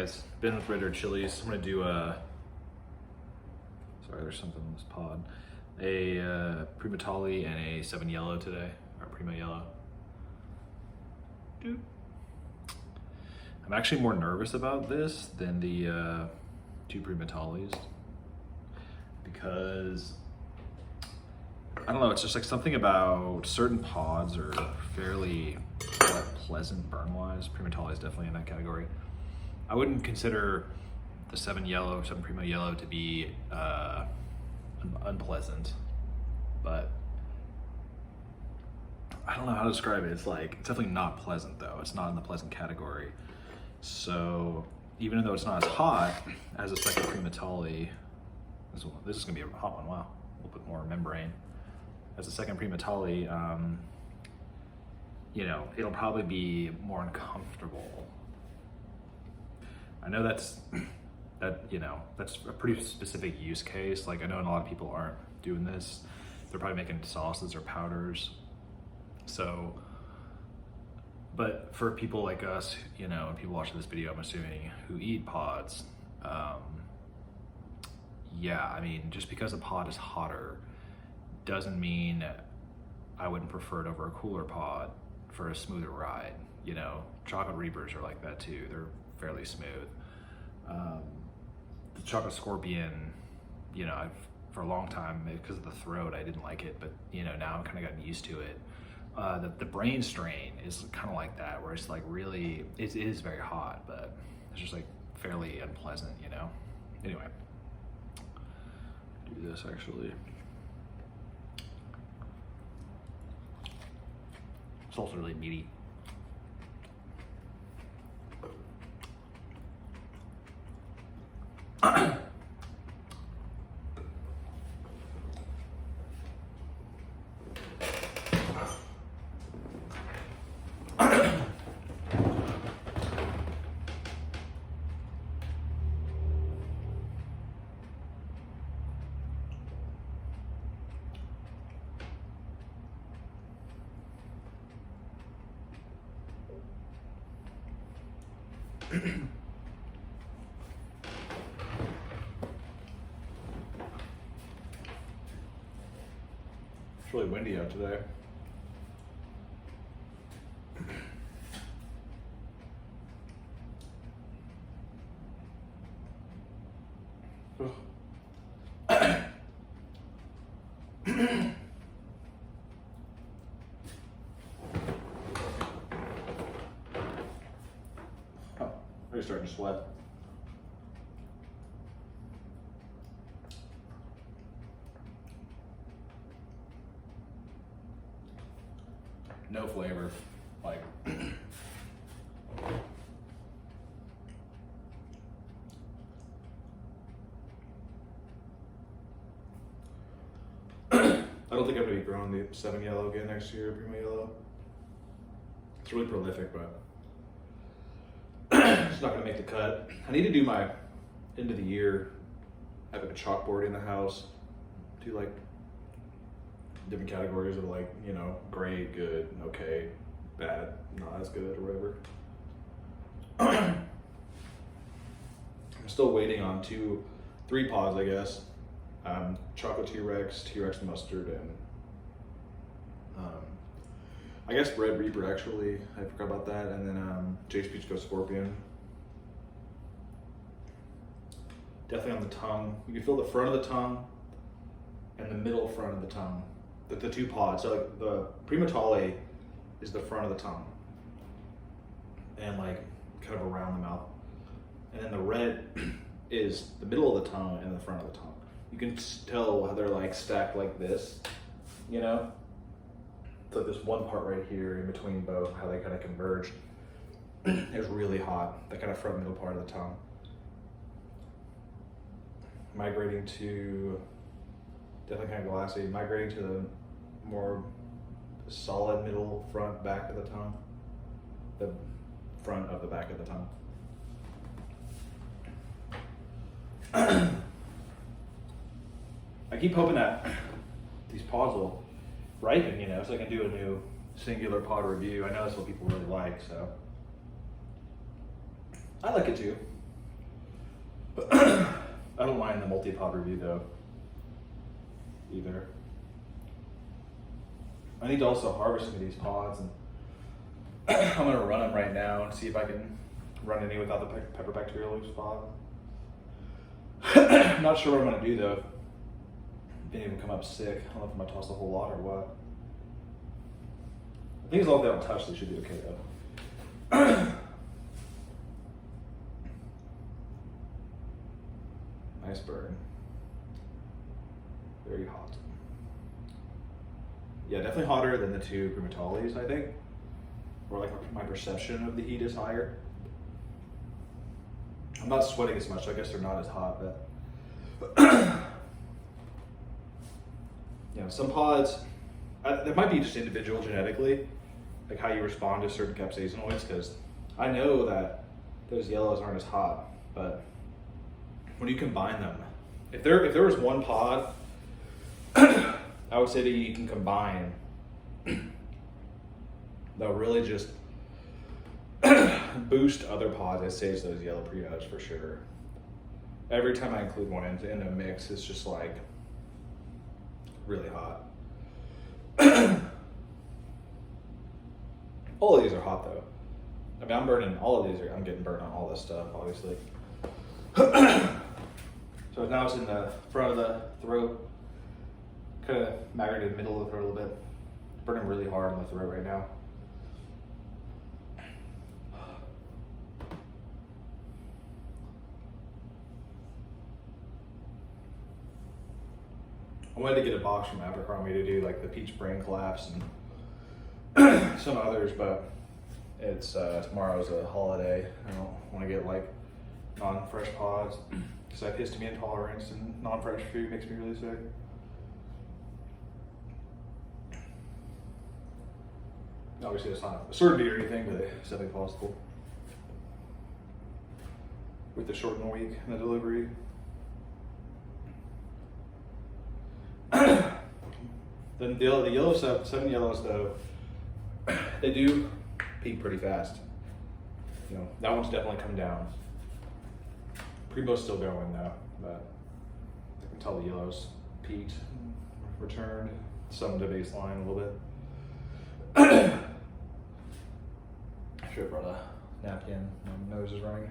Guys, been with Red Chilies. I'm gonna do a, sorry, there's something in this pod. A Primotalii and a 7 Yellow today, or Primo Yellow. Dude. I'm actually more nervous about this than the 2 Primotaliis because I don't know, it's just like something about certain pods are fairly pleasant burn-wise. Primotalii is definitely in that category. I wouldn't consider the 7 Yellow, 7 Primo Yellow to be unpleasant, but I don't know how to describe it. It's definitely not pleasant though. It's not in the pleasant category. So even though it's not as hot as a second Primotalii, this is gonna be a hot one, wow. A little bit more membrane. As a second Primotalii, you know, it'll probably be more uncomfortable. I know that's a pretty specific use case. Like I know a lot of people aren't doing this. They're probably making sauces or powders. So, but for people like us, you know, and people watching this video, I'm assuming, who eat pods, yeah, I mean, just because a pod is hotter doesn't mean I wouldn't prefer it over a cooler pod for a smoother ride. You know, chocolate Reapers are like that too. They're fairly smooth. The chocolate Scorpion, you know, for a long time, because of the throat, I didn't like it, but you know, now I'm kind of gotten used to it. The brain strain is kind of like that, where it's like really, it is very hot, but it's just like fairly unpleasant, you know? Anyway, do this actually. It's also really meaty. It's really windy out today. You're starting to sweat. No flavor, like I don't think I'm gonna be growing the 7 Yellow again next year, Primo Yellow. It's really prolific, but it's not gonna make the cut. I need to do my end of the year, have like a chalkboard in the house, do like different categories of like, you know, great, good, okay, bad, not as good, or whatever. I'm still waiting on 3 pods, I guess. Chocolate T-Rex mustard, and I guess Red Reaper actually, I forgot about that, and then Jace Peach Go Scorpion. Definitely on the tongue. You can feel the front of the tongue and the middle front of the tongue. The 2 pods, so like the Primotalii is the front of the tongue and like kind of around the mouth, and then the red is the middle of the tongue and the front of the tongue. You can tell how they're like stacked like this, you know? It's like this one part right here in between both, how they kind of converge. It's really hot, that kind of front middle part of the tongue. Migrating to, definitely kind of glassy, migrating to the more solid middle, front, back of the tongue. The front of the back of the tongue. I keep hoping that these pods will ripen, you know, so I can do a new singular pod review. I know that's what people really like, so I like it too. I don't mind the multi-pod review though, either. I need to also harvest some of these pods, and I'm gonna run them right now and see if I can run any without the pepper bacterial leaf pod. I'm not sure what I'm gonna do though. Didn't even come up sick. I don't know if I'm gonna toss the whole lot or what. I think as long as they don't touch, they should be okay though. Nice burn. Very hot. Yeah, definitely hotter than the two Primotaliis, I think. Or like my perception of the heat is higher. I'm not sweating as much, so I guess they're not as hot, but you know, some pods, it might be just individual genetically, like how you respond to certain capsaicinoids, because I know that those yellows aren't as hot, but when you combine them, if there was one pod, I would say that you can combine, they'll really just boost other pods. It saves those yellow Primos for sure. Every time I include one in a mix, it's just like really hot. All of these are hot though. I mean, I'm burning all of these. I'm getting burned on all this stuff, obviously. So now it's in the front of the throat, kind of migrated middle of the throat a little bit. Burning really hard in the throat right now. I wanted to get a box from Abercrombie to do like the peach brain collapse and some others, but it's tomorrow's a holiday. I don't want to get like non-fresh pods because I have histamine intolerance, and non-fresh food makes me really sick. Obviously, it's not a certainty or anything, but it's definitely possible with the shortened week and the delivery. Then the yellow stuff, 7 yellows though, they do peak pretty fast. You know, that one's definitely come down. Primo's still going though, but I can tell the yellows peaked, returned, some to baseline a little bit. I should have brought a napkin. My nose is running.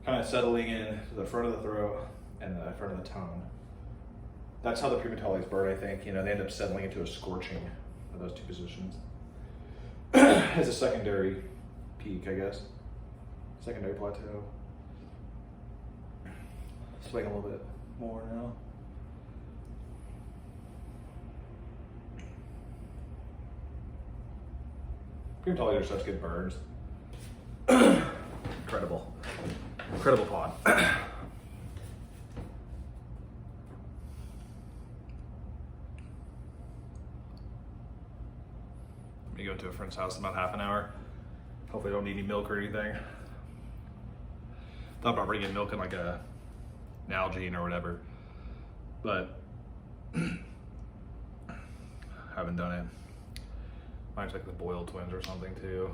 Kind of settling in to the front of the throat and the front of the tongue. That's how the Primotaliis burn, I think. You know, they end up settling into a scorching of those two positions. As a secondary peak, I guess. Secondary plateau. Swing a little bit more now. Primotalii are such good birds. Incredible. Incredible pod. Let me go to a friend's house in about half an hour. Hopefully I don't need any milk or anything. Thought about bringing milk in like an Nalgene or whatever, but haven't done it. Mine's like the Boyle twins or something too.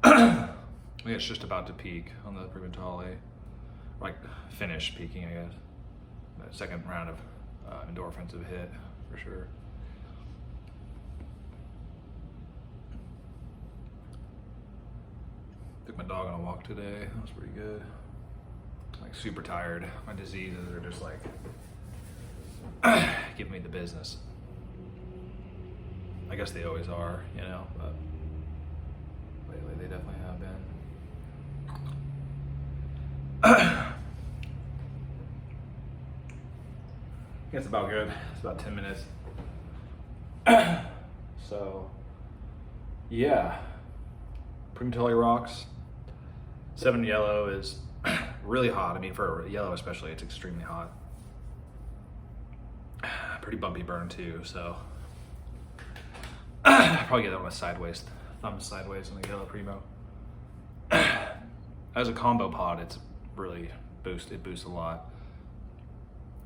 I think it's just about to peak on the Primotalii, like finish peaking, I guess. The second round of endorphins have hit for sure. Took my dog on a walk today. That was pretty good. Like super tired. My diseases are just like giving me the business. I guess they always are, you know, but lately they definitely have been. I think it's about good. It's about 10 minutes. So, yeah. Primotalii rocks. 7 yellow is really hot. I mean, for yellow especially, it's extremely hot. Pretty bumpy burn too, so I'll probably get that one a sideways, thumb sideways on the yellow Primo. As a combo pod, it's really boosts a lot.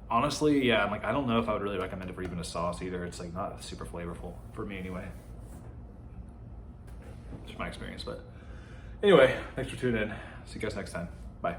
honestly, yeah, I'm like, I don't know if I would really recommend it for even a sauce either. It's like not super flavorful for me anyway. It's my experience, but anyway, thanks for tuning in. See you guys next time. Bye.